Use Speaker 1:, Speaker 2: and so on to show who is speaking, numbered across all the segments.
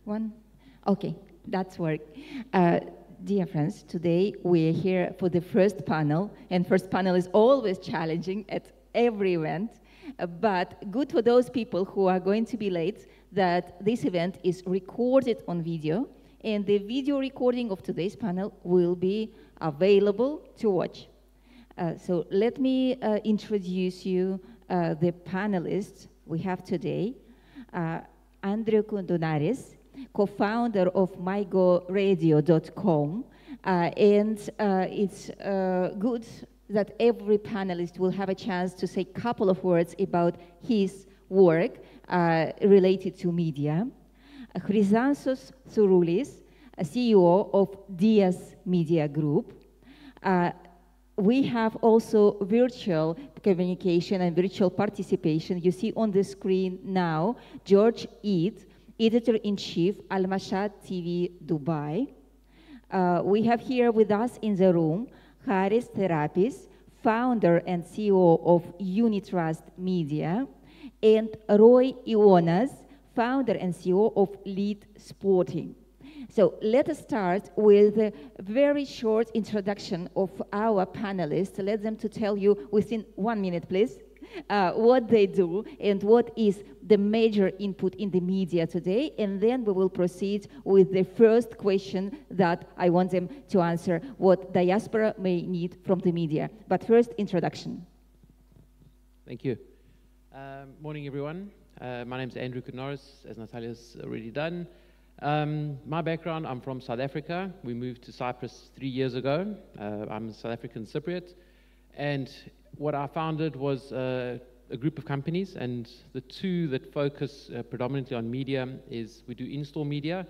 Speaker 1: One? Okay, that's work. Dear friends, today we're here for the first panel, and first panel is always challenging at every event, but good for those people who are going to be late that this event is recorded on video, and the video recording of today's panel will be available to watch. So let me introduce you the panelists we have today. Andrew Condonares, co-founder of mygoradio.com, and it's good that every panelist will have a chance to say a couple of words about his work related to media. Chrysanthos Thuroulis, CEO of Dias Media Group. We have also virtual communication and virtual participation. You see on the screen now, George Eid, Editor-in-Chief, Al-Mashhad TV, Dubai. We have here with us in the room, Haris Therapis, founder and CEO of Unitrust Media, and Roy Ionas, founder and CEO of Lead Sporting. So let us start with a very short introduction of our panelists. Let them to tell you within 1 minute, please, what they do and what is the major input in the media today. And then we will proceed with the first question that I want them to answer, what diaspora may need from the media. But first, introduction.
Speaker 2: Thank you. Morning, everyone. My name is Andrew Condonares, as Natalia's already done. My background, I'm from South Africa. We moved to Cyprus 3 years ago. I'm a South African Cypriot. And what I founded was a group of companies, and the two that focus predominantly on media is we do in-store media,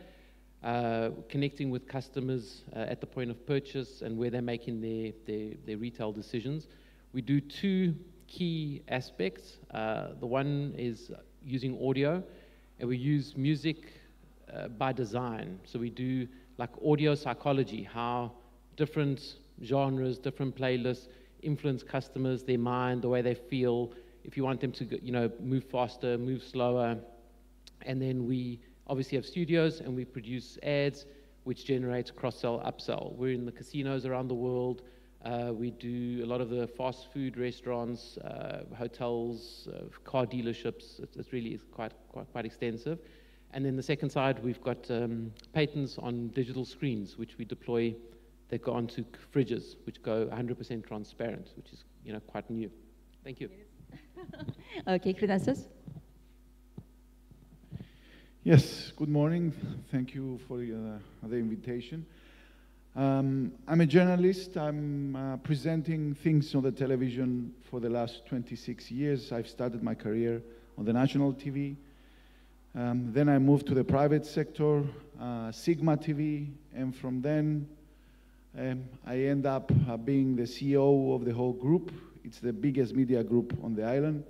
Speaker 2: connecting with customers at the point of purchase and where they're making their retail decisions. We do two key aspects. The one is using audio, and we use music by design. So we do like audio psychology, how different genres, different playlists influence customers, their mind, the way they feel, if you want them to move faster, move slower. And then we obviously have studios, and we produce ads which generates cross-sell, upsell. We're in the casinos around the world. We do a lot of the fast food restaurants, hotels, car dealerships. It really is quite extensive. And then the second side, we've got patents on digital screens, which we deploy that go onto fridges, which go 100% transparent, which is quite new. Thank you.
Speaker 1: Okay, Chrysanthos.
Speaker 3: Yes, good morning. Thank you for the invitation. I'm a journalist. I'm presenting things on the television for the last 26 years. I've started my career on the national TV. Then I moved to the private sector, Sigma TV, and from then I end up being the CEO of the whole group. It's the biggest media group on the island.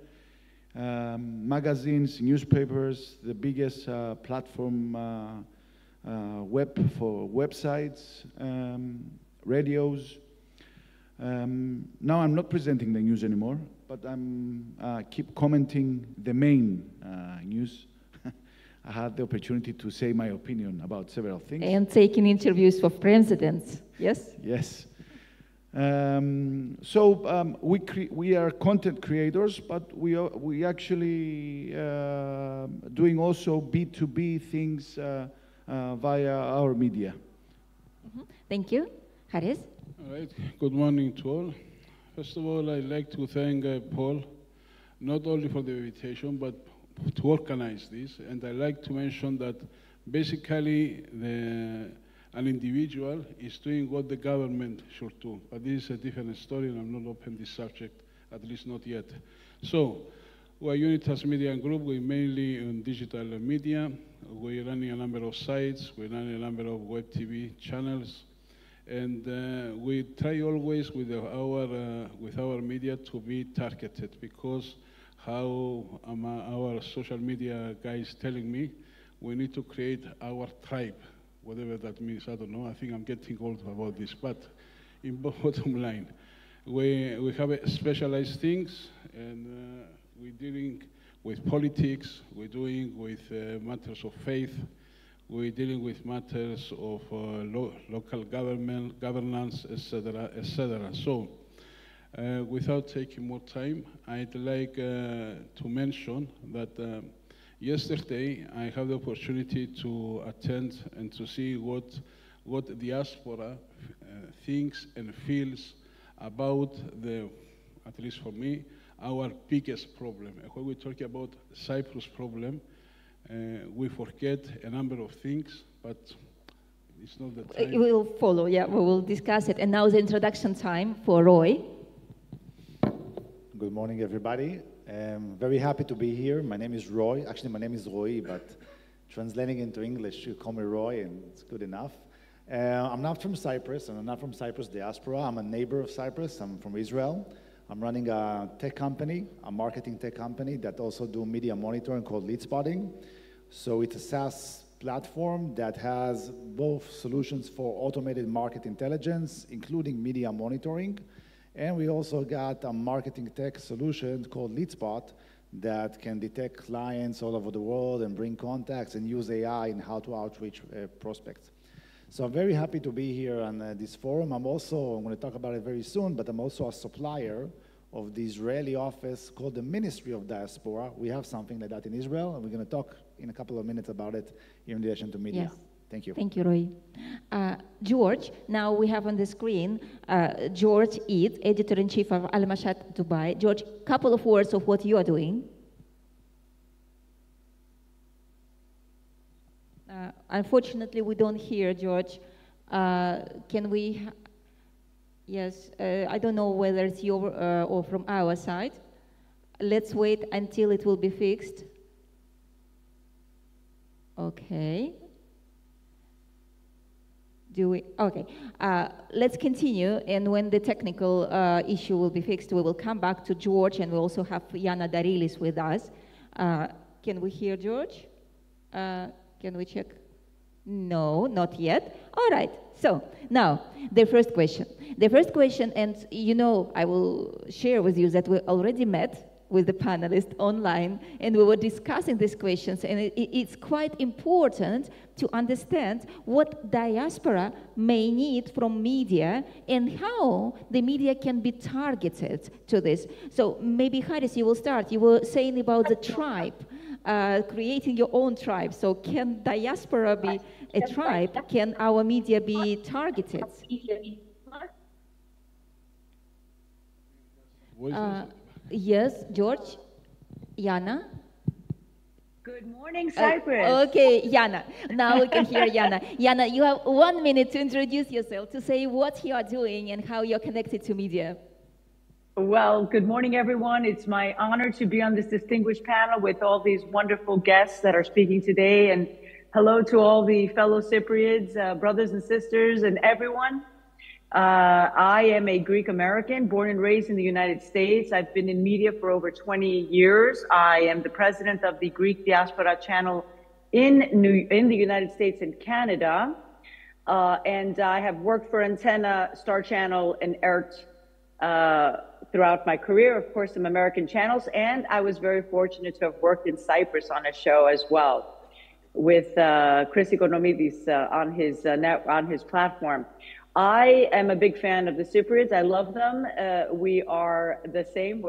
Speaker 3: Magazines, newspapers, the biggest platform web for websites, radios. Now I'm not presenting the news anymore, but I'm keep commenting the main news. I had the opportunity to say my opinion about several things.
Speaker 1: And taking interviews for presidents, yes?
Speaker 3: Yes. We are content creators, but we actually doing also B2B things via our media.
Speaker 1: Mm-hmm. Thank you. Haris?
Speaker 4: All right. Good morning to all. First of all, I'd like to thank Paul, not only for the invitation, but to organize this. And I'd like to mention that basically an individual is doing what the government should do. But this is a different story, and I'm not open this subject, at least not yet. So, we're Unitrust Media Group. We're mainly in digital media. We're running a number of sites. We're running a number of web TV channels. And we try always with our media to be targeted, because how our social media guys telling me, we need to create our tribe, whatever that means, I don't know. I think I'm getting old about this, but in bottom line, we have specialized things, and we're dealing with politics, we're doing with matters of faith, we're dealing with matters of local governance, etc., etc. So, without taking more time, I'd like to mention that yesterday I had the opportunity to attend and to see what diaspora thinks and feels about at least for me, our biggest problem. When we talk about Cyprus problem, we forget a number of things, but it's not the time.
Speaker 1: We will follow, yeah, we will discuss it. And now the introduction time for Roy.
Speaker 5: Good morning, everybody. I'm very happy to be here. My name is Roy. Actually, my name is Roy, but translating into English, you call me Roy, and it's good enough. I'm not from Cyprus, and I'm not from Cyprus Diaspora. I'm a neighbor of Cyprus. I'm from Israel. I'm running a tech company, a marketing tech company that also do media monitoring called Lead Spotting. So it's a SaaS platform that has both solutions for automated market intelligence, including media monitoring. And we also got a marketing tech solution called LeadSpot that can detect clients all over the world and bring contacts and use AI in how to outreach prospects. So I'm very happy to be here on this forum. I'm going to talk about it very soon, but I'm also a supplier of the Israeli office called the Ministry of Diaspora. We have something like that in Israel, and we're going to talk in a couple of minutes about it in relation to media.
Speaker 1: Yes.
Speaker 5: Thank you.
Speaker 1: Thank you, Roy. George, now we have on the screen George Eid, Editor-in-Chief of Al-Mashat Dubai. George, couple of words of what you are doing. Unfortunately, we don't hear George. Can we? Yes, I don't know whether it's your or from our side. Let's wait until it will be fixed. Okay. Do we? Okay. Let's continue, and when the technical issue will be fixed, we will come back to George, and we also have Yana Darilis with us. Can we hear George? Can we check? No, not yet. All right. So now the first question. The first question, and you know, I will share with you that we already met with the panelists online, and we were discussing these questions, and it's quite important to understand what diaspora may need from media and how the media can be targeted to this. So maybe, Haris, you will start. You were saying about the tribe, creating your own tribe. So can diaspora be a tribe? Can our media be targeted? Yes, George, Yana.
Speaker 6: Good morning, Cyprus.
Speaker 1: Okay, Yana. Now we can hear Yana. Yana, you have 1 minute to introduce yourself, to say what you are doing and how you're connected to media.
Speaker 6: Well, good morning, everyone. It's my honor to be on this distinguished panel with all these wonderful guests that are speaking today. And hello to all the fellow Cypriots, brothers and sisters, and everyone. I am a Greek American, born and raised in the United States. I've been in media for over 20 years. I am the president of the Greek Diaspora Channel in the United States and Canada. And I have worked for Antenna, Star Channel, and ERT throughout my career, of course, some American channels. And I was very fortunate to have worked in Cyprus on a show as well with Chris Economidis on his platform. I am a big fan of the Cypriots. I love them. We are the same.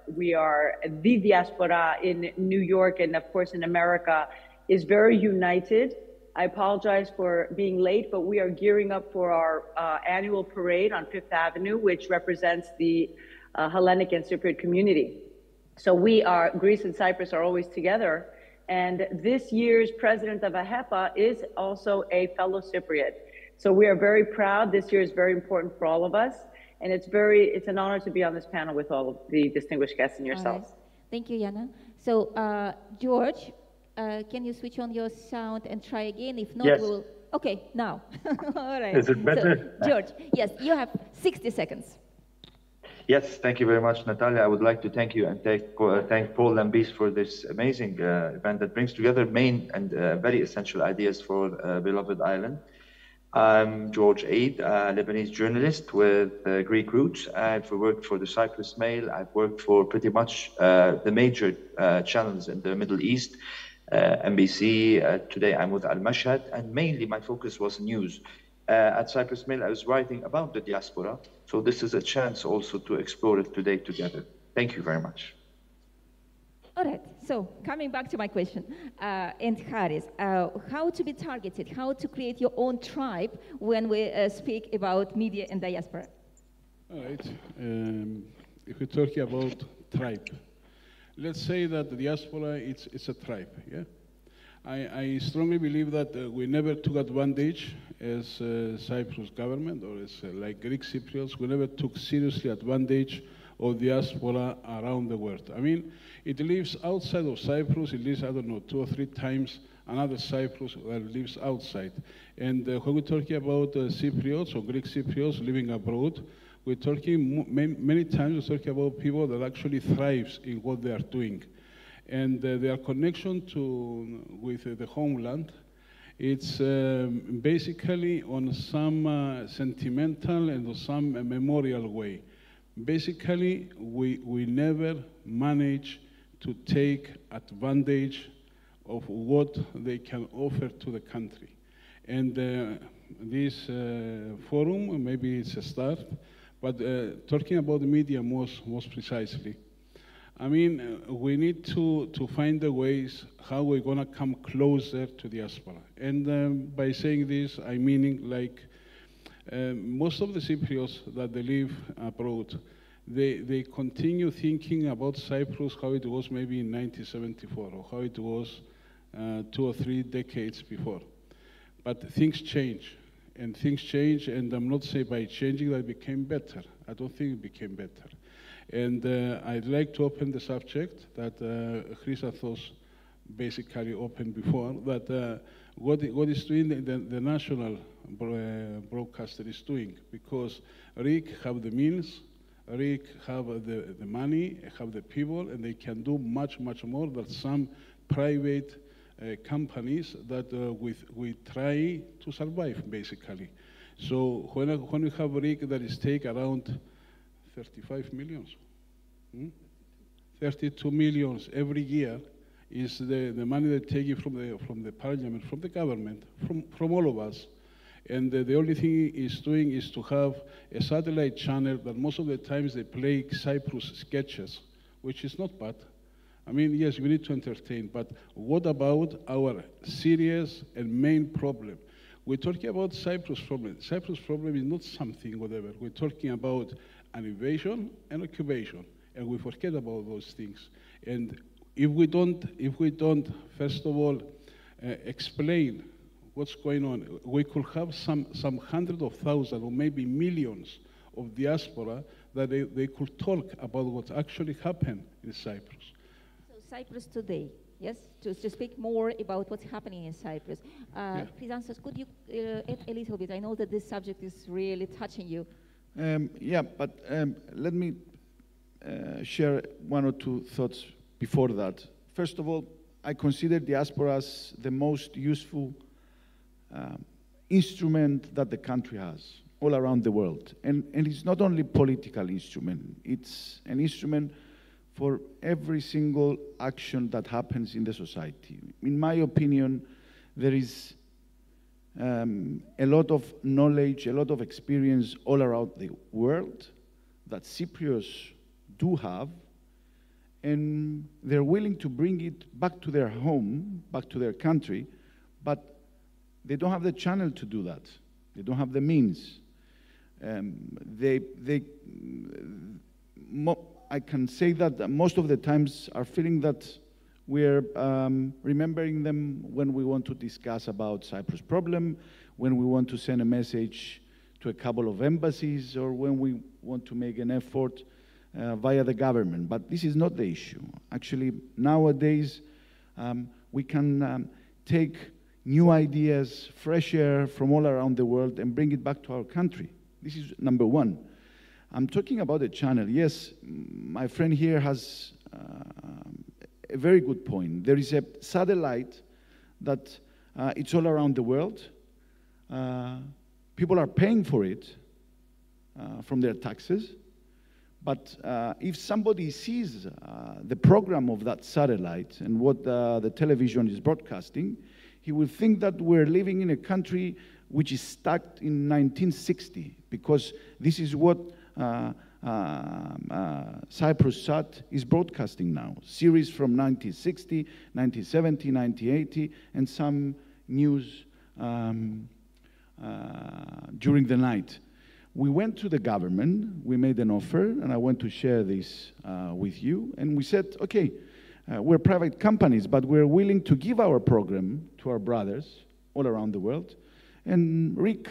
Speaker 6: We are the diaspora in New York, and of course in America is very united. I apologize for being late, but we are gearing up for our annual parade on Fifth Avenue, which represents the Hellenic and Cypriot community. So Greece and Cyprus are always together. And this year's president of AHEPA is also a fellow Cypriot. So we are very proud. This year is very important for all of us. And it's an honor to be on this panel with all of the distinguished guests and yourselves.
Speaker 1: Right. Thank you, Yana. So, George, can you switch on your sound and try again? If not,
Speaker 7: yes.
Speaker 1: we will. Okay, now. All right.
Speaker 7: Is it better?
Speaker 1: So, George, yes, you have 60 seconds.
Speaker 7: Yes, thank you very much, Natalia. I would like to thank you and thank Paul Lambis for this amazing event that brings together main and very essential ideas for beloved island. I'm George Eid, a Lebanese journalist with Greek roots. I've worked for the Cyprus Mail. I've worked for pretty much the major channels in the Middle East. NBC. Today I'm with Al-Mashhad, and mainly my focus was news. At Cyprus Mail, I was writing about the diaspora, so this is a chance also to explore it today together. Thank you very much.
Speaker 1: All right, so coming back to my question, and Haris, how to be targeted, how to create your own tribe when we speak about media and diaspora?
Speaker 4: All right, if we're talking about tribe, let's say that the diaspora, it's a tribe, yeah? I strongly believe that we never took advantage as Cyprus government or as like Greek Cypriots, we never took seriously advantage of diaspora around the world. I mean, it lives outside of Cyprus, it lives, I don't know, 2 or 3 times another Cyprus that lives outside. And when we're talking about Cypriots or Greek Cypriots living abroad, we're talking many times we're talking about people that actually thrives in what they are doing. And their connection with the homeland, it's basically on some sentimental and on some memorial way. Basically, we never manage to take advantage of what they can offer to the country. And this forum, maybe it's a start, but talking about the media most precisely, I mean, we need to find the ways how we're gonna come closer to diaspora. And by saying this, I'm meaning like most of the Cypriots that they live abroad, they continue thinking about Cyprus how it was maybe in 1974 or how it was 2 or 3 decades before. But things change, and I'm not saying by changing that it became better. I don't think it became better. And I'd like to open the subject that Chrysanthos basically opened before, that what is doing the national broadcaster is doing, because RIC have the means, RIC have the money, have the people, and they can do much more than some private companies that we try to survive, basically. So when we have RIC that is take around 35 millions, 32 millions every year is the money they take from the parliament, from the government, from all of us. And the only thing it's doing is to have a satellite channel that most of the times they play Cyprus sketches, which is not bad. I mean, yes, we need to entertain, but what about our serious and main problem? We're talking about Cyprus problem. Cyprus problem is not something, whatever. We're talking about an invasion and occupation, and we forget about those things. And if we don't, first of all, explain what's going on, we could have some hundreds of thousands or maybe millions of diaspora that they could talk about what actually happened in Cyprus.
Speaker 1: So Cyprus today, yes? To speak more about what's happening in Cyprus. Chrysanthos, could you add a little bit? I know that this subject is really touching you.
Speaker 3: Yeah, but let me share 1 or 2 thoughts before that. First of all, I consider diaspora as the most useful instrument that the country has all around the world. And it's not only political instrument, it's an instrument for every single action that happens in the society. In my opinion, there is a lot of knowledge, a lot of experience all around the world that Cypriots do have, and they're willing to bring it back to their home, back to their country, but they don't have the channel to do that. They don't have the means. I can say that most of the times are feeling that we're remembering them when we want to discuss about Cyprus problem, when we want to send a message to a couple of embassies, or when we want to make an effort via the government. But this is not the issue. Actually, nowadays, we can take new ideas, fresh air from all around the world and bring it back to our country. This is number 1. I'm talking about a channel. Yes, my friend here has a very good point. There is a satellite that it's all around the world. People are paying for it from their taxes, But if somebody sees the program of that satellite and what the television is broadcasting, he will think that we're living in a country which is stuck in 1960, because this is what Cyprus Sat is broadcasting now. Series from 1960, 1970, 1980, and some news during the night. We went to the government, we made an offer, and I want to share this with you. And we said, okay, we're private companies, but we're willing to give our program to our brothers all around the world. And Rick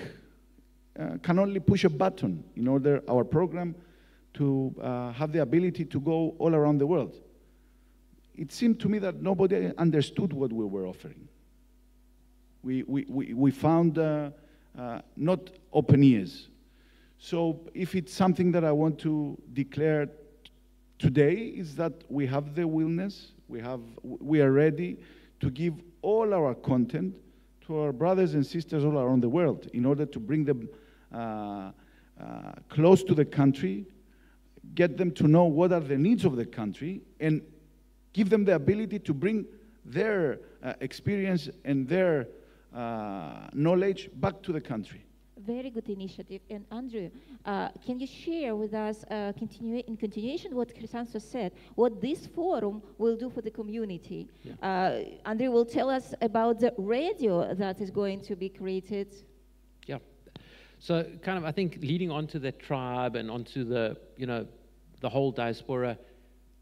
Speaker 3: can only push a button in order our program to have the ability to go all around the world. It seemed to me that nobody understood what we were offering. We found not open ears. So if it's something that I want to declare today, is that we have the willingness, we are ready to give all our content to our brothers and sisters all around the world in order to bring them close to the country, get them to know what are the needs of the country, and give them the ability to bring their experience and their knowledge back to the country.
Speaker 1: Very good initiative. And Andrew, can you share with us, in continuation what Chrysanthos said, what this forum will do for the community? Yeah. Andrew will tell us about the radio that is going to be created.
Speaker 2: Yeah. So kind of, I think, leading on to the tribe and onto the, the whole diaspora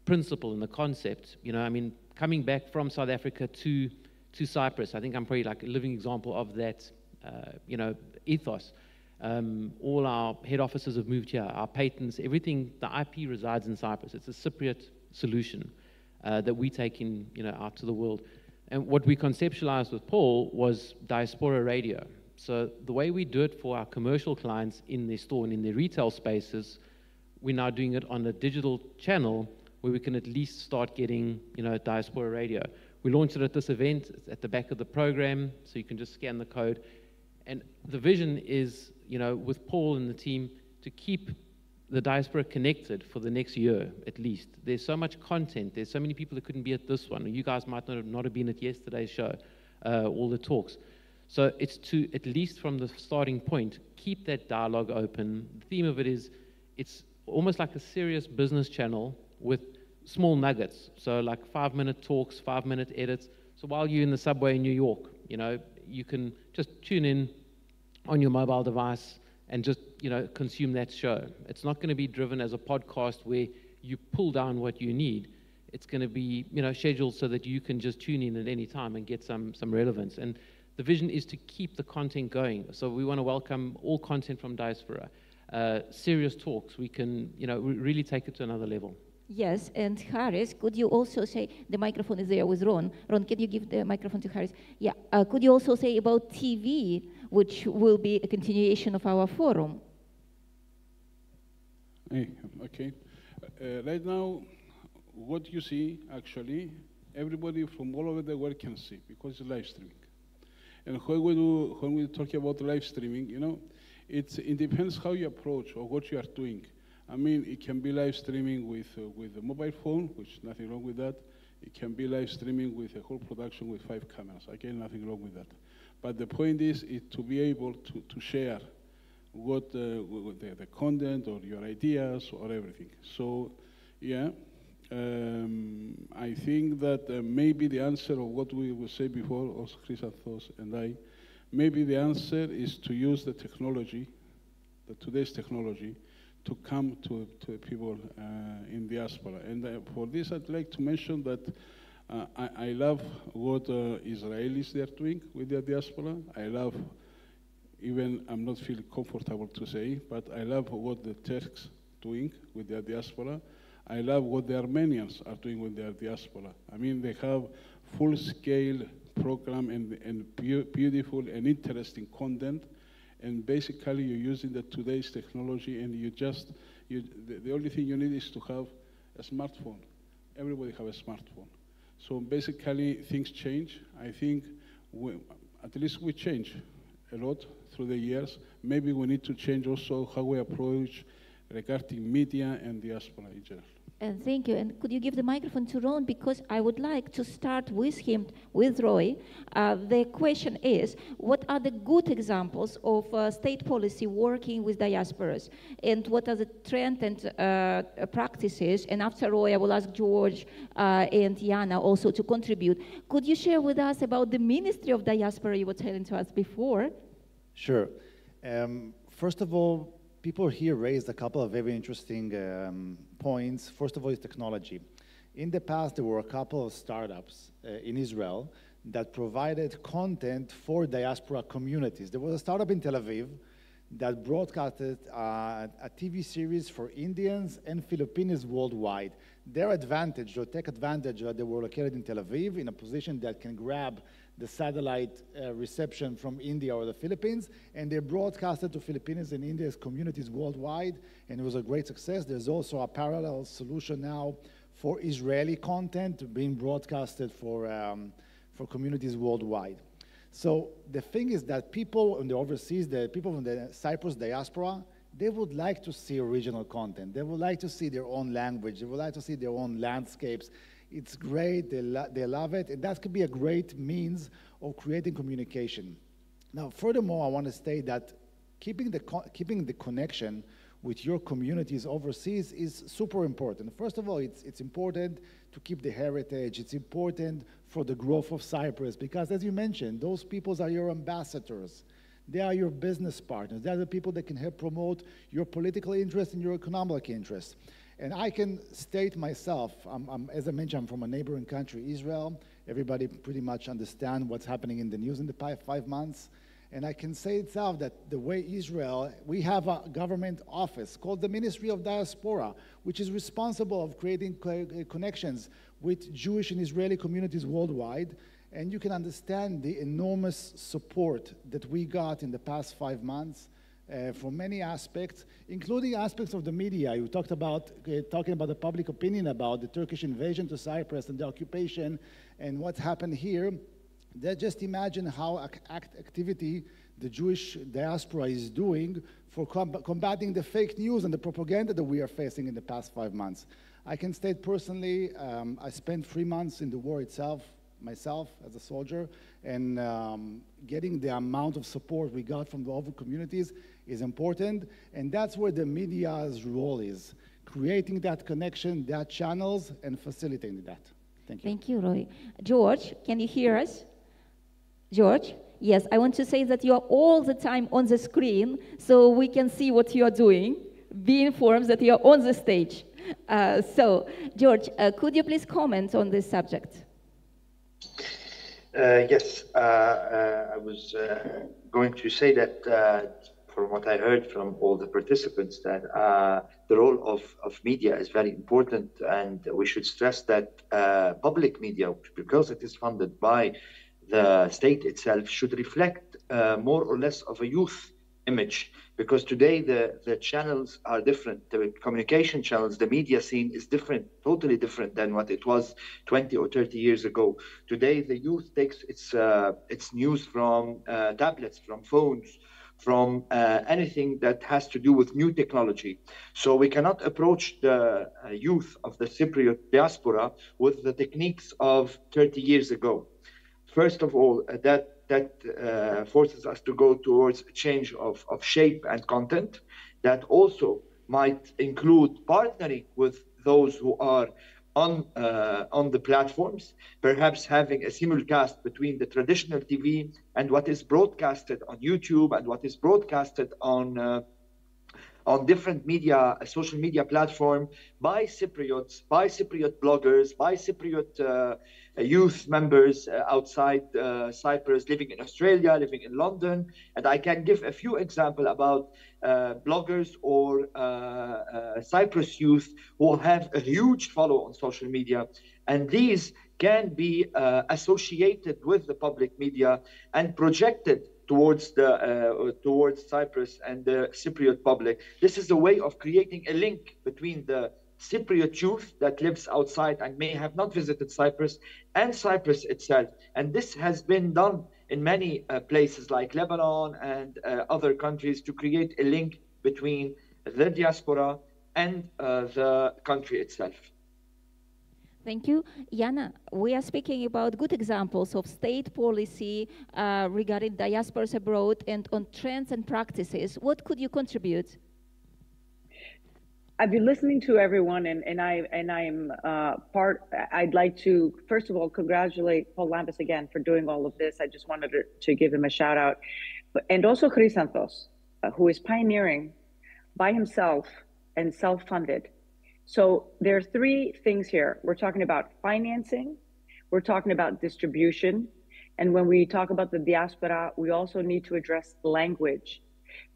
Speaker 2: principle and the concept, I mean, coming back from South Africa to Cyprus, I think I'm probably like a living example of that, ethos. All our head offices have moved here, our patents, everything, the IP resides in Cyprus. It's a Cypriot solution that we take in, out to the world. And what we conceptualized with Paul was diaspora radio. So the way we do it for our commercial clients in their store and in their retail spaces, we're now doing it on a digital channel where we can at least start getting, diaspora radio. We launched it at this event. It's at the back of the program, so you can just scan the code. And the vision is, with Paul and the team, to keep the diaspora connected for the next year, at least. There's so much content. There's so many people that couldn't be at this one. You guys might not have been at yesterday's show, all the talks. So it's to, at least from the starting point, keep that dialogue open. The theme of it is, it's almost like a serious business channel with small nuggets. So like 5-minute talks, 5-minute edits. So while you're in the subway in New York, you can just tune in on your mobile device and just, consume that show. It's not going to be driven as a podcast where you pull down what you need. It's going to be, scheduled so that you can just tune in at any time and get some relevance. And the vision is to keep the content going. So we want to welcome all content from diaspora. Serious talks, we can, really take it to another level.
Speaker 1: Yes, and Harris, could you also say, the microphone is there with Ron. Ron, can you give the microphone to Harris? Yeah, could you also say about TV, which will be a continuation of our forum?
Speaker 4: Okay. Right now, what you see, actually, everybody from all over the world can see, because it's live streaming. And when we talk about live streaming, it depends how you approach or what you are doing. I mean, it can be live streaming with a mobile phone, which is nothing wrong with that. It can be live streaming with a whole production with 5 cameras. Again, nothing wrong with that. But the point is to be able to share what the content or your ideas or everything. So, yeah, I think that maybe the answer of what we will say before, also Chrysanthos and I, maybe the answer is to use the technology, today's technology, to come to people in diaspora. And for this, I'd like to mention that I love what Israelis they are doing with their diaspora. I love, even I'm not feeling comfortable to say, but I love what the Turks doing with their diaspora. I love what the Armenians are doing with their diaspora. I mean, they have full-scale program and beautiful and interesting content. And basically, you're using today's technology, and the only thing you need is to have a smartphone. Everybody have a smartphone. So basically, things change. I think at least we change a lot through the years. Maybe we need to change also how we approach regarding media and diaspora in general.
Speaker 1: And thank you. And could you give the microphone to Ron? Because I would like to start with him, with Roy. The question is, what are the good examples of state policy working with diasporas? And what are the trends and practices? And after Roy, I will ask George and Yana also to contribute. Could you share with us about the Ministry of Diaspora you were telling to us before?
Speaker 5: Sure. First of all, people here raised a couple of very interesting points. First of all, is technology. In the past, there were a couple of startups in Israel that provided content for diaspora communities. There was a startup in Tel Aviv that broadcasted a TV series for Indians and Filipinos worldwide. Their advantage, their tech advantage, they were located in Tel Aviv in a position that can grab the satellite reception from India or the Philippines, and they broadcasted to Filipinos and India's communities worldwide, and it was a great success. There's also a parallel solution now for Israeli content being broadcasted for communities worldwide. So the thing is that people in the overseas, the people from the Cyprus diaspora, they would like to see original content. They would like to see their own language. They would like to see their own landscapes. It's great, they love it, and that could be a great means of creating communication. Now, furthermore, I want to state that keeping the connection with your communities overseas is super important. First of all, it's important to keep the heritage. It's important for the growth of Cyprus because, as you mentioned, those peoples are your ambassadors. They are your business partners. They are the people that can help promote your political interests and your economic interests. And I can state myself, as I mentioned, I'm from a neighboring country, Israel. Everybody pretty much understands what's happening in the news in the past 5 months. And I can say itself that the way Israel, we have a government office called the Ministry of Diaspora, which is responsible of creating connections with Jewish and Israeli communities worldwide. And you can understand the enormous support that we got in the past 5 months. From many aspects, including aspects of the media. You talked about talking about the public opinion about the Turkish invasion to Cyprus and the occupation and what's happened here. Just imagine how activity the Jewish diaspora is doing for combating the fake news and the propaganda that we are facing in the past 5 months. I can state personally, I spent 3 months in the war itself, myself as a soldier, and getting the amount of support we got from the other communities is important, and that's where the media's role is, creating that connection, that channels, and facilitating that. Thank you.
Speaker 1: Thank you, Roy. George, can you hear us? George? Yes, I want to say that you are all the time on the screen, so we can see what you are doing. Be informed that you are on the stage. So, George, could you please comment on this subject?
Speaker 7: Yes, I was going to say that from what I heard from all the participants, that the role of media is very important, and we should stress that public media, because it is funded by the state itself, should reflect more or less of a youth image, because today the channels are different. The communication channels, the media scene is different, totally different than what it was 20 or 30 years ago. Today, the youth takes its news from tablets, from phones, from anything that has to do with new technology. So we cannot approach the youth of the Cypriot diaspora with the techniques of 30 years ago. First of all, that forces us to go towards a change of shape and content that also might include partnering with those who are on the platforms, perhaps having a simulcast between the traditional TV and what is broadcasted on YouTube and what is broadcasted on different media, social media platform by Cypriots, by Cypriot bloggers, by Cypriot youth members outside Cyprus, living in Australia, living in London. And I can give a few examples about bloggers or Cyprus youth who have a huge follow on social media. And these can be associated with the public media and projected towards Cyprus and the Cypriot public. This is a way of creating a link between the Cypriot youth that lives outside and may have not visited Cyprus and Cyprus itself. And this has been done in many places like Lebanon and other countries to create a link between the diaspora, and the country itself.
Speaker 1: Thank you. Jana, we are speaking about good examples of state policy regarding diasporas abroad and on trends and practices. What could you contribute?
Speaker 6: I've been listening to everyone, and I'm I'd like to, first of all, congratulate Paul Lambis again for doing all of this. I just wanted to give him a shout out. And also Chrysanthos, who is pioneering by himself and self-funded. So there are three things here. We're talking about financing, we're talking about distribution, and when we talk about the diaspora, we also need to address language,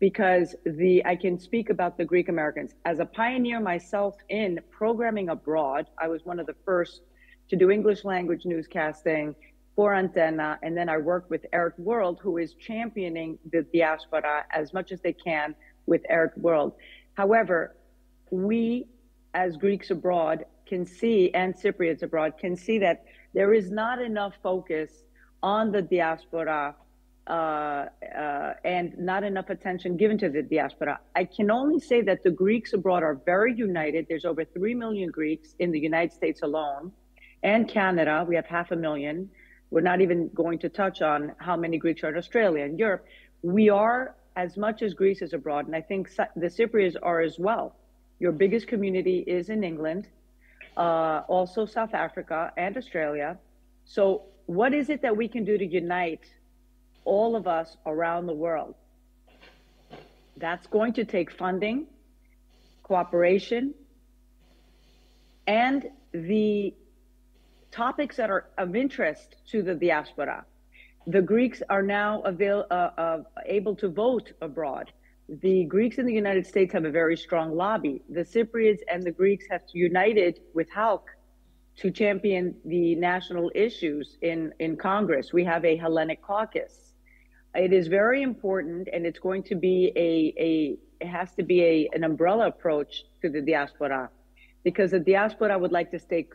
Speaker 6: because I can speak about the Greek Americans. As a pioneer myself in programming abroad, I was one of the first to do English language newscasting for Antenna, and then I worked with Eric World, who is championing the diaspora as much as they can with Eric World. However, we as Greeks abroad can see, and Cypriots abroad can see, that there is not enough focus on the diaspora and not enough attention given to the diaspora. I can only say that the Greeks abroad are very united. There's over 3 million Greeks in the United States alone, and Canada, we have 500,000. We're not even going to touch on how many Greeks are in Australia and Europe. We are as much as Greece is abroad, and I think the Cypriots are as well. Your biggest community is in England, also South Africa and Australia. So what is it that we can do to unite all of us around the world? That's going to take funding, cooperation, and the topics that are of interest to the diaspora. The Greeks are now able to vote abroad. The Greeks in the United States have a very strong lobby. The Cypriots and the Greeks have united with HALC to champion the national issues in Congress. We have a Hellenic caucus. It is very important, and it's going to be it has to be an umbrella approach to the diaspora, because the diaspora would like to stay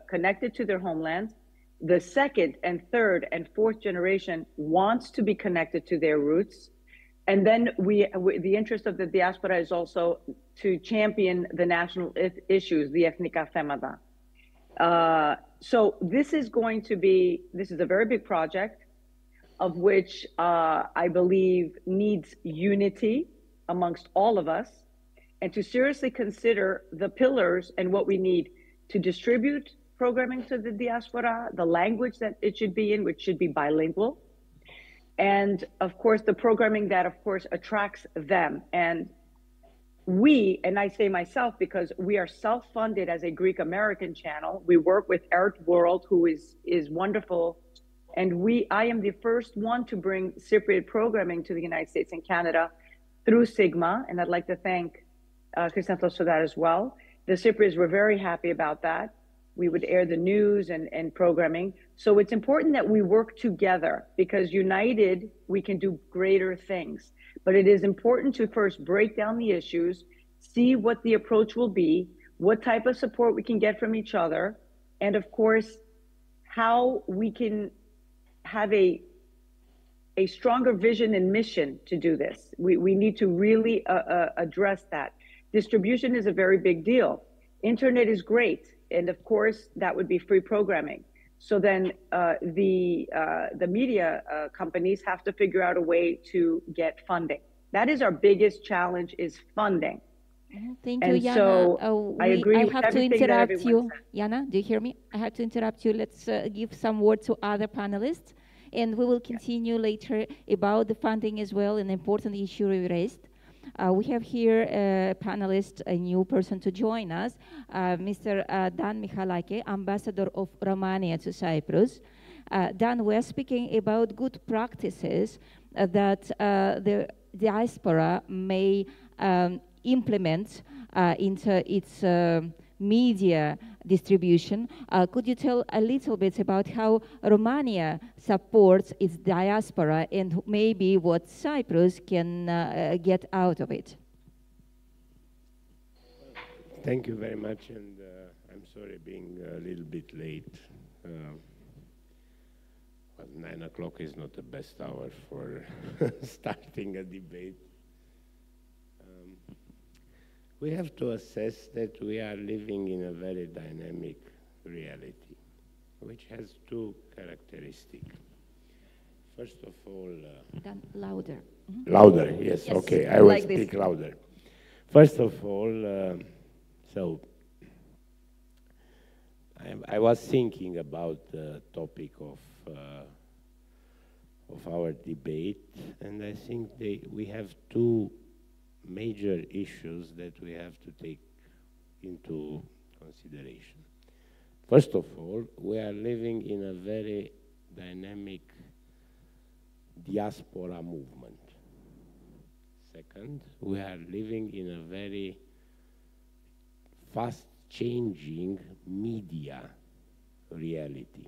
Speaker 6: connected to their homeland. The second and third and fourth generation wants to be connected to their roots. And then the interest of the diaspora is also to champion the national issues, the ethnica themata. So this is a very big project, of which I believe needs unity amongst all of us, and to seriously consider the pillars and what we need to distribute programming to the diaspora, the language that it should be in, which should be bilingual, and of course the programming that of course attracts them. And I say myself, because we are self-funded as a Greek American channel. We work with Eric World, who is wonderful, and I am the first one to bring Cypriot programming to the United States and Canada through Sigma, and I'd like to thank Chrysanthos for that as well. The Cypriots were very happy about that. We would air the news and programming. So it's important that we work together, because united, we can do greater things. But it is important to first break down the issues, see what the approach will be, what type of support we can get from each other, and of course, how we can have a stronger vision and mission to do this. We need to really address that. Distribution is a very big deal. Internet is great. And of course, that would be free programming. So then the media companies have to figure out a way to get funding. That is our biggest challenge, is funding.
Speaker 1: Thank you, Jana.
Speaker 6: So I agree with everything that everyone said.
Speaker 1: Jana, do you hear me? I have to interrupt you. Let's give some word to other panelists, and we will continue later about the funding as well, an important issue we raised. We have here a panelist, a new person to join us, Mr. Dan Michalake, Ambassador of Romania to Cyprus. Dan, we're speaking about good practices that the diaspora may implement into its media distribution. Could you tell a little bit about how Romania supports its diaspora and maybe what Cyprus can get out of it?
Speaker 8: Thank you very much, and I'm sorry being a little bit late. 9 o'clock is not the best hour for starting a debate. we have to assess that we are living in a very dynamic reality, which has two characteristics. First of all...
Speaker 1: Dan, louder. Mm-hmm.
Speaker 8: Louder, yes, okay, I will
Speaker 1: like
Speaker 8: speak
Speaker 1: this.
Speaker 8: louder. First of all, so I was thinking about the topic of our debate, and I think we have two major issues that we have to take into consideration. First of all, we are living in a very dynamic diaspora movement. Second, we are living in a very fast-changing media reality.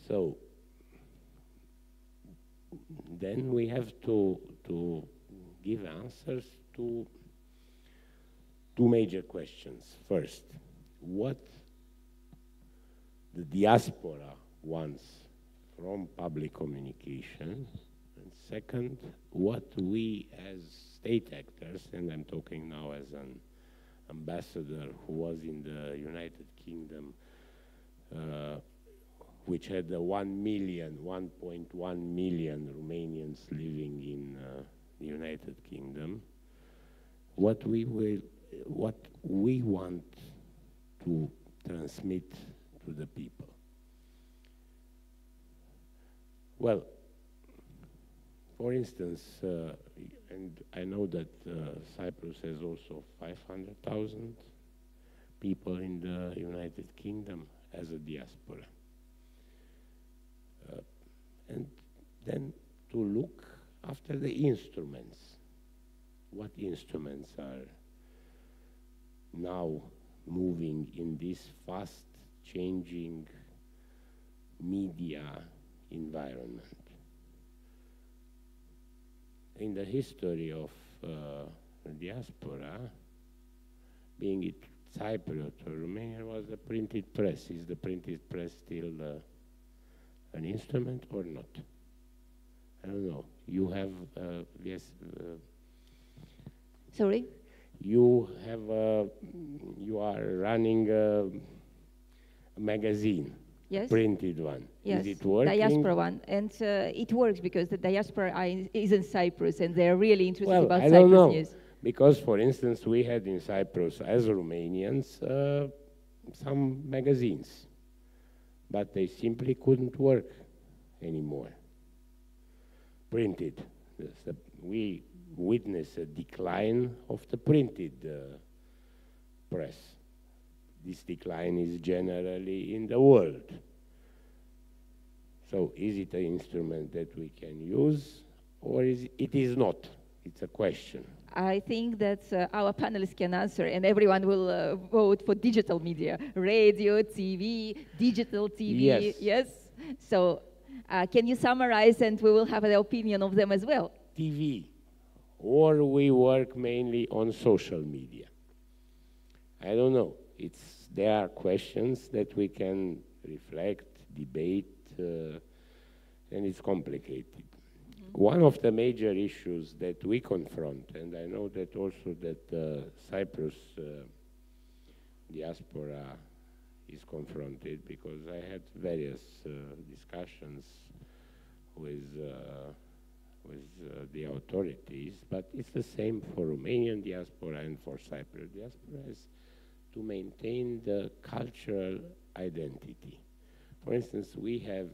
Speaker 8: So then we have to give answers to two major questions. First, what the diaspora wants from public communication, and second, what we as state actors, and I'm talking now as an ambassador who was in the United Kingdom, which had 1.1 million Romanians living in the United Kingdom, what we want to transmit to the people. Well, for instance, and I know that Cyprus has also 500,000 people in the United Kingdom as a diaspora. And then to look after the instruments. What instruments are now moving in this fast-changing media environment? In the history of the diaspora, being it Cypriot or Romania, was the printed press. Is the printed press still an instrument or not? I don't know. You have, yes.
Speaker 1: Sorry?
Speaker 8: You have, you are running a magazine.
Speaker 1: Yes.
Speaker 8: Printed one.
Speaker 1: Yes.
Speaker 8: Is it working?
Speaker 1: Diaspora one. And it works because the diaspora is in Cyprus and they're really interested about
Speaker 8: I
Speaker 1: Cyprus
Speaker 8: don't know.
Speaker 1: news.
Speaker 8: Because, for instance, we had in Cyprus, as Romanians, some magazines, but they simply couldn't work anymore. Printed. We witnessed a decline of the printed press. This decline is generally in the world. So is it an instrument that we can use, or it is not? It's a question.
Speaker 1: I think that our panelists can answer, and everyone will vote for digital media, radio, TV, digital TV.
Speaker 8: Yes.
Speaker 1: Yes? So can you summarize, and we will have an opinion of them as well?
Speaker 8: TV, or we work mainly on social media. I don't know. There are questions that we can reflect, debate, and it's complicated. One of the major issues that we confront, and I know that also that Cyprus diaspora is confronted, because I had various discussions with the authorities, but it's the same for Romanian diaspora and for Cyprus diaspora, is to maintain the cultural identity. For instance, we have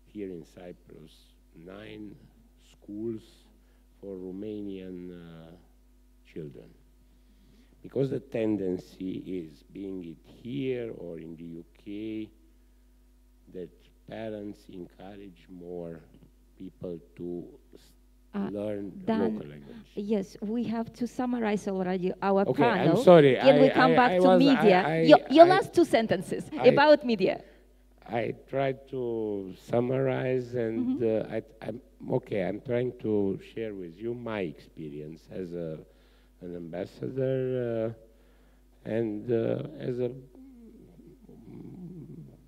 Speaker 8: here in Cyprus 9 schools for Romanian children. Because the tendency is, being it here or in the UK, that parents encourage more people to learn
Speaker 1: Dan,
Speaker 8: local language.
Speaker 1: Yes, we have to summarize already our
Speaker 8: Okay,
Speaker 1: panel.
Speaker 8: I'm sorry.
Speaker 1: Can we come back to media? Your last 2 sentences about media.
Speaker 8: I tried to summarize, and I'm trying to share with you my experience as an ambassador and as a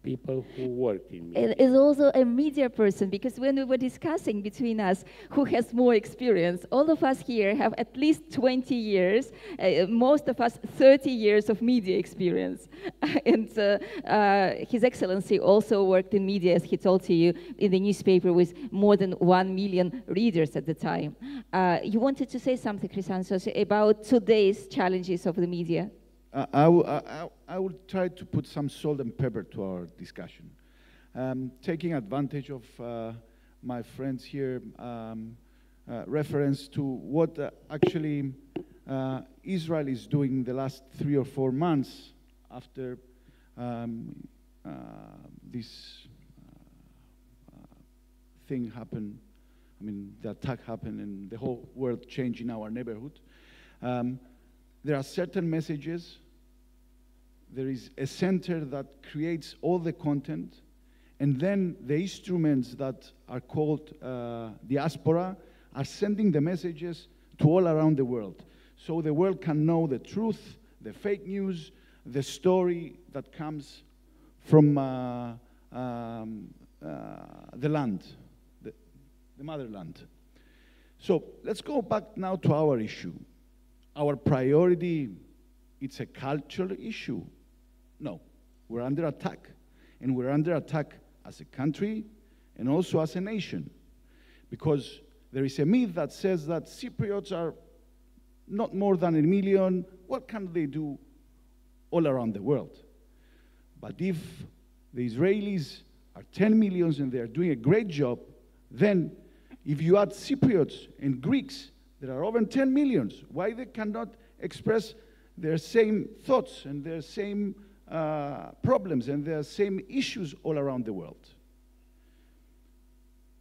Speaker 8: people who work in media.
Speaker 1: Is also a media person, because when we were discussing between us who has more experience, all of us here have at least 20 years, most of us 30 years of media experience. And His Excellency also worked in media, as he told to you, in the newspaper with more than 1 million readers at the time. You wanted to say something, Chrysanthos, about today's challenges of the media?
Speaker 3: I will try to put some salt and pepper to our discussion. Taking advantage of my friends here, reference to what actually Israel is doing the last 3 or 4 months after this thing happened. I mean, the attack happened and the whole world changed in our neighborhood. There are certain messages. There is a center that creates all the content, and then the instruments that are called diaspora are sending the messages to all around the world. So the world can know the truth, the fake news, the story that comes from the land, the motherland. So let's go back now to our issue. Our priority, it's a cultural issue. No, we're under attack. And we're under attack as a country and also as a nation. Because there is a myth that says that Cypriots are not more than 1 million. What can they do all around the world? But if the Israelis are 10 million and they're doing a great job, then if you add Cypriots and Greeks, there are over 10 million. Why they cannot express their same thoughts and their same problems and their same issues all around the world?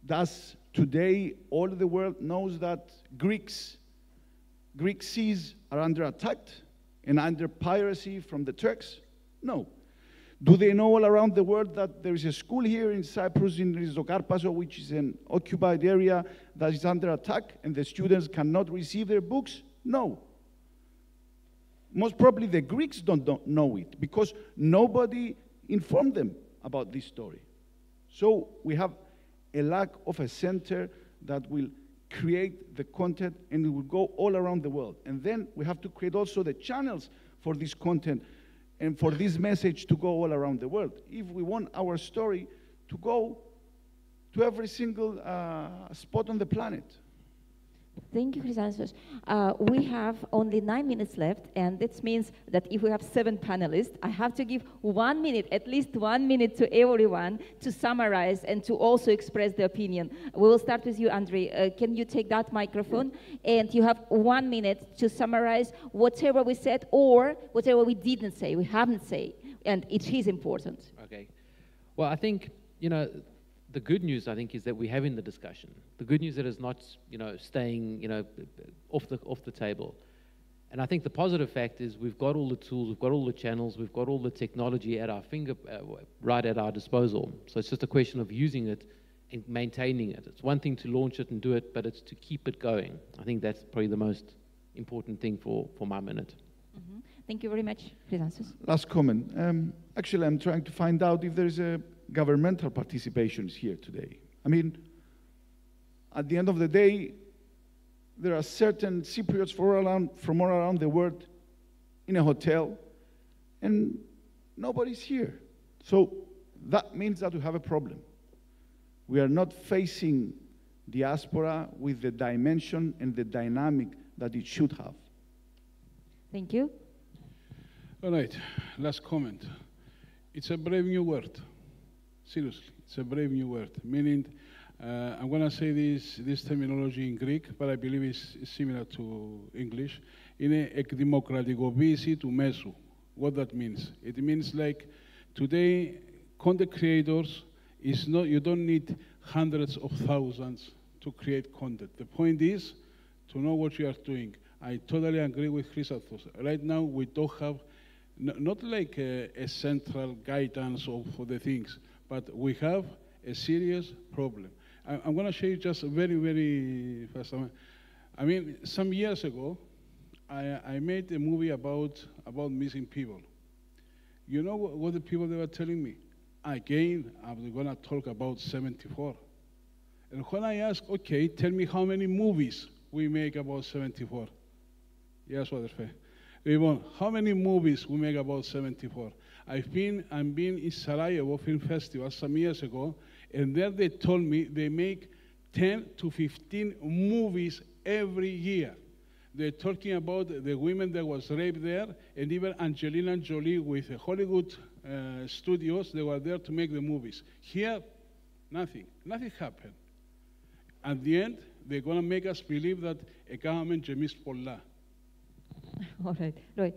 Speaker 3: Thus, today, all the world knows that Greek seas are under attack and under piracy from the Turks? No. Do they know all around the world that there is a school here in Cyprus, in Rizzocarpasso, which is an occupied area that is under attack, and the students cannot receive their books? No. Most probably the Greeks don't know it, because nobody informed them about this story. So we have a lack of a center that will create the content, and it will go all around the world. And then we have to create also the channels for this content and for this message to go all around the world. If we want our story to go to every single spot on the planet.
Speaker 1: Thank you, Chrysanthos. We have only 9 minutes left, and this means that if we have 7 panelists, I have to give 1 minute, at least 1 minute to everyone to summarize and to also express their opinion. We will start with you, Andrei. Can you take that microphone? And you have 1 minute to summarize whatever we said or whatever we didn't say, we haven't said, and it is important.
Speaker 2: Okay. Well, I think, you know, the good news, I think, is that we're having the discussion. The good news that is not, you know, staying, you know, off the table. And I think the positive fact is we've got all the tools, we've got all the channels, we've got all the technology at our right at our disposal. So it's just a question of using it and maintaining it. It's one thing to launch it and do it, but it's to keep it going. I think that's probably the most important thing for my minute.
Speaker 1: Mm-hmm. Thank you very much, Chrysanthos.
Speaker 3: Last comment. Actually, I'm trying to find out if there is a governmental participation here today. I mean, at the end of the day, there are certain Cypriots from all around the world in a hotel, and nobody's here. So that means that we have a problem. We are not facing diaspora with the dimension and the dynamic that it should have.
Speaker 1: Thank you.
Speaker 4: All right, last comment. It's a brave new word. Seriously, it's a brave new word, meaning, I'm going to say this terminology in Greek, but I believe it's similar to English. Είναι εκδημοκρατικοποίηση του μέσου. What that means? It means like today, content creators is not, you don't need hundreds of thousands to create content. The point is to know what you are doing. I totally agree with Chrysanthos. Right now, we don't have, not like a central guidance for the things, but we have a serious problem. I'm going to show you just very, very fast. I mean, some years ago, I made a movie about missing people. You know what the people they were telling me? again, I'm going to talk about 74. And when I ask, okay, tell me how many movies we make about 74. Yes, how many movies we make about 74? I've been in Sarajevo Film Festival some years ago, and there they told me they make 10 to 15 movies every year. They're talking about the women that was raped there, and even Angelina Jolie with Hollywood studios, they were there to make the movies. Here, nothing happened. At the end, they're going to make us believe that a government gemis πολλά.
Speaker 1: All right, Roy.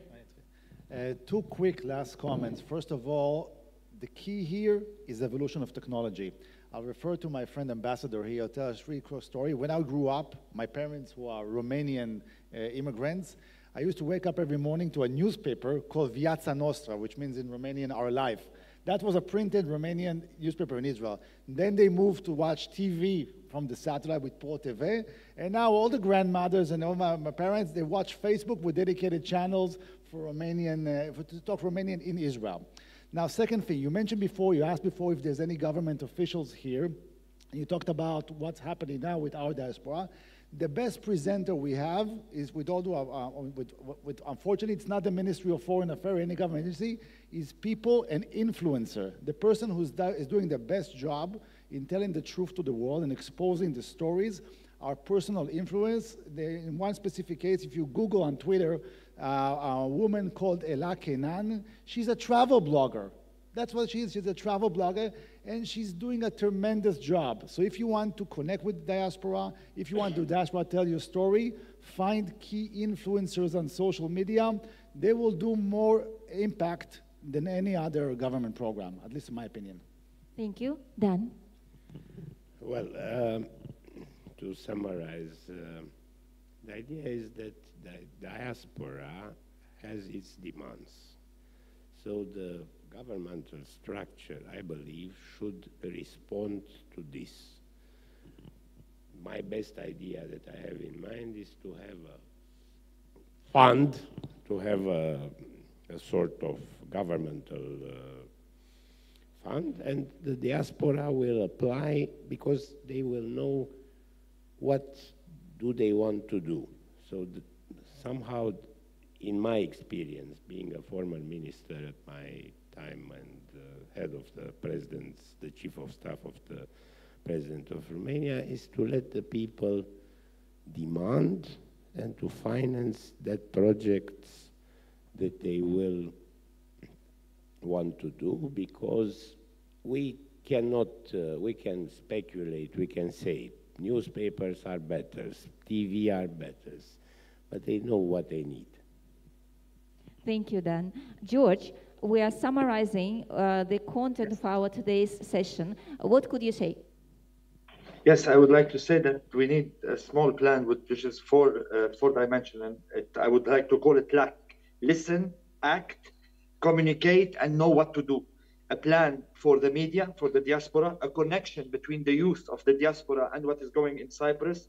Speaker 5: Two quick last comments. First of all, the key here is evolution of technology. I'll refer to my friend ambassador here. I'll tell a really quick story. When I grew up, my parents, who are Romanian immigrants, I used to wake up every morning to a newspaper called Viața Noastră, which means in Romanian, Our Life. That was a printed Romanian newspaper in Israel. Then they moved to watch TV from the satellite with Paul TV, and now all the grandmothers and all my parents, they watch Facebook with dedicated channels for Romanian, to talk Romanian in Israel. Now, second thing, you asked before if there's any government officials here, and you talked about what's happening now with our diaspora. The best presenter we have is, unfortunately, it's not the Ministry of Foreign Affairs or any government agency, is people and influencer. The person who is doing the best job in telling the truth to the world and exposing the stories, our personal influence. In one specific case, if you Google on Twitter, a woman called Ela Kenan, she's a travel blogger. That's what she is. She's a travel blogger, and she's doing a tremendous job. So if you want to connect with diaspora, if you want to diaspora tell your story, find key influencers on social media. They will do more impact than any other government program, at least in my opinion.
Speaker 1: Thank you. Dan?
Speaker 8: Well, to summarize, the idea is that the diaspora has its demands. So the governmental structure, I believe, should respond to this. My best idea that I have in mind is to have a fund, to have a sort of governmental fund, and the diaspora will apply because they will know what do they want to do. So somehow, in my experience, being a former minister at my time and head of the chief of staff of the president of Romania, is to let the people demand and to finance that projects that they will want to do, because we cannot, we can speculate, we can say newspapers are better, TV are better, but they know what they need.
Speaker 1: Thank you, Dan. George, we are summarizing the content of our today's session. What could you say?
Speaker 7: Yes, I would like to say that we need a small plan which is four dimensional. I would like to call it LAC: listen, act, communicate, and know what to do. A plan for the media, for the diaspora, a connection between the youth of the diaspora and what is going in Cyprus,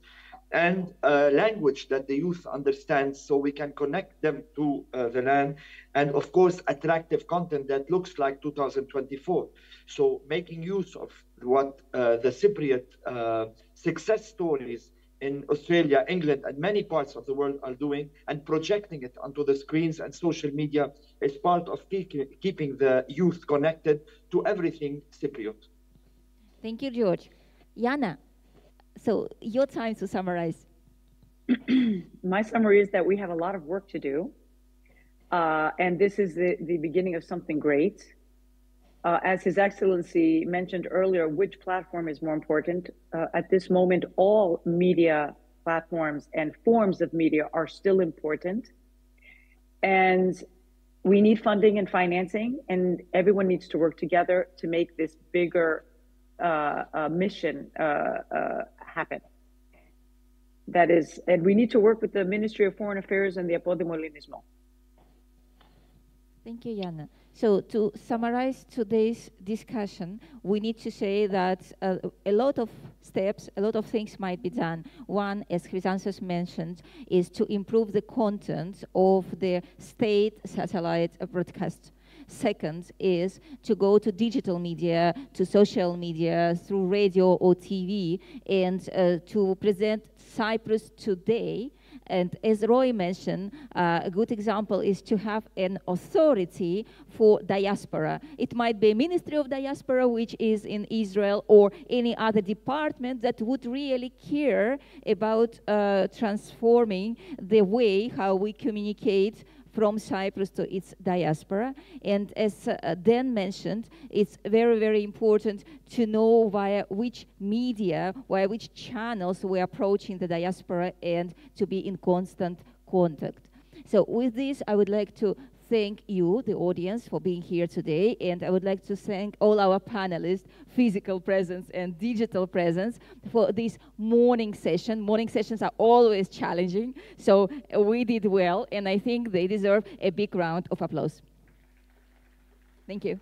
Speaker 7: and a language that the youth understands so we can connect them to the land, and of course attractive content that looks like 2024. So making use of what the Cypriot success stories in Australia, England, and many parts of the world are doing, and projecting it onto the screens and social media is part of keeping the youth connected to everything Cypriot.
Speaker 1: Thank you, George. Yana, so your time to summarize.
Speaker 6: My summary is that we have a lot of work to do, and this is the beginning of something great. As His Excellency mentioned earlier, which platform is more important? At this moment, all media platforms and forms of media are still important. And we need funding and financing, and everyone needs to work together to make this bigger mission happen. That is, and we need to work with the Ministry of Foreign Affairs and the Apodimo Elinismo.
Speaker 1: Thank you, Yana. So to summarize today's discussion, we need to say that a lot of steps, a lot of things might be done. One, as Chrysanthos mentioned, is to improve the content of the state satellite broadcast. Second is to go to digital media, to social media, through radio or TV, and to present Cyprus today. And as Roy mentioned, a good example is to have an authority for diaspora. It might be a Ministry of Diaspora, which is in Israel, or any other department that would really care about transforming the way how we communicate from Cyprus to its diaspora. And as Dan mentioned, it's very, very important to know via which media, via which channels we're approaching the diaspora, and to be in constant contact. So with this, I would like to thank you, the audience, for being here today, and I would like to thank all our panelists, physical presence and digital presence, for this morning session. Morning sessions are always challenging, so we did well, and I think they deserve a big round of applause. Thank you.